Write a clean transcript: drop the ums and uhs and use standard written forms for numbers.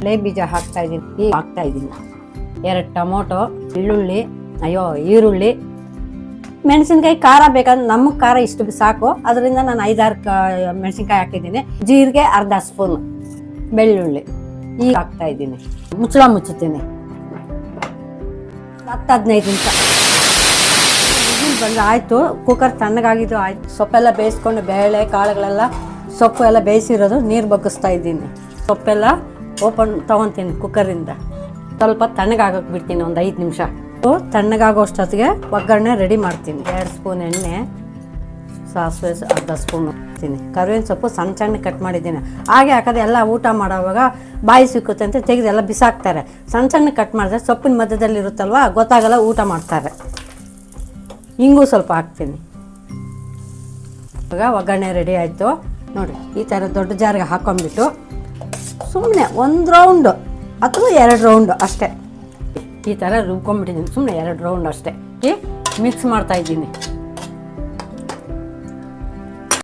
ಬೇಳೆ ಬೀಜ ಹಾಕ್ತಾ ಇದ್ದೀನಿ 2 ಟೊಮೊಟೊ, ಬೆಳ್ಳುಳ್ಳಿ, ಈರುಳ್ಳಿ, ಮೆಣಸಿನ್ಕಾಯಿ. ಖಾರ ಬೇಕಾದ್ರೆ ನಮಗೆ ಖಾರ ಇಷ್ಟು ಸಾಕು, ಅದರಿಂದ ನಾನು 5-6 ಮೆಣಸಿನ್ಕಾಯಿ ಹಾಕಿದ್ದೀನಿ. ಜೀರಿಗೆ ಅರ್ಧ ಸ್ಪೂನ್, ಬೆಳ್ಳುಳ್ಳಿ ಈಗ ಹಾಕ್ತಾ ಇದ್ದೀನಿ. ಮುಚ್ಚುತ್ತೀನಿ 10-15 ನಿಮಿಷ ಬಂದು ಆಯಿತು. ಕುಕ್ಕರ್ ತಣ್ಣಗಾಗಿದ್ದು ಆಯ್ತು. ಸೊಪ್ಪೆಲ್ಲ ಬೇಯಿಸ್ಕೊಂಡು ಬೇಳೆ ಕಾಳುಗಳೆಲ್ಲ ಸೊಪ್ಪು ಎಲ್ಲ ಬೇಯಿಸಿರೋದು ನೀರು ಬಗ್ಗಿಸ್ತಾ ಇದ್ದೀನಿ. ಸೊಪ್ಪೆಲ್ಲ ತೊಗೊತೀನಿ ಕುಕ್ಕರಿಂದ. ಸ್ವಲ್ಪ ತಣ್ಣಗಾಗಕ್ಕೆ ಬಿಡ್ತೀನಿ ಒಂದು 5 ನಿಮಿಷ. ತಣ್ಣಗಾಗೋಷ್ಟೊತ್ತಿಗೆ ಒಗ್ಗರಣೆ ರೆಡಿ ಮಾಡ್ತೀನಿ. 2 ಸ್ಪೂನ್ ಎಣ್ಣೆ, ಸಾಸಿವೆ ಅರ್ಧ ಸ್ಪೂನ್ ಹಾಕ್ತೀನಿ. ಕರಿಬೇವಿನ ಸೊಪ್ಪು ಸಣ್ಣ ಕಟ್ ಮಾಡಿದ್ದೀನಿ. ಹಾಗೆ ಹಾಕೋದು ಎಲ್ಲ ಊಟ ಮಾಡೋವಾಗ ಬಾಯಿ ಸಿಕ್ಕುತ್ತೆ ಅಂತ ತೆಗೆದು ಎಲ್ಲ ಬಿಸಾಕ್ತಾರೆ. ಸಣ್ಣ ಕಟ್ ಮಾಡಿದ್ರೆ ಸೊಪ್ಪಿನ ಮಧ್ಯದಲ್ಲಿ ಇರುತ್ತಲ್ವ, ಗೊತ್ತಾಗಲ್ಲ, ಊಟ ಮಾಡ್ತಾರೆ. ಹಿಂಗೂ ಸ್ವಲ್ಪ ಹಾಕ್ತೀನಿ. ಇವಾಗ ಒಗ್ಗರಣೆ ರೆಡಿ ಆಯಿತು ನೋಡಿ. ಈ ಥರ ದೊಡ್ಡ ಜಾರಿಗೆ ಹಾಕೊಂಡ್ಬಿಟ್ಟು ಸುಮ್ಮನೆ 1 ರೌಂಡು ಅಥವಾ 2 ರೌಂಡು ಅಷ್ಟೇ ಈ ಥರ ರುಬ್ಕೊಂಡ್ಬಿಟ್ಟಿದ್ದೀನಿ. ಸುಮ್ಮನೆ 2 ರೌಂಡ್ ಅಷ್ಟೇ ಮಿಕ್ಸ್ ಮಾಡ್ತಾಯಿದ್ದೀನಿ.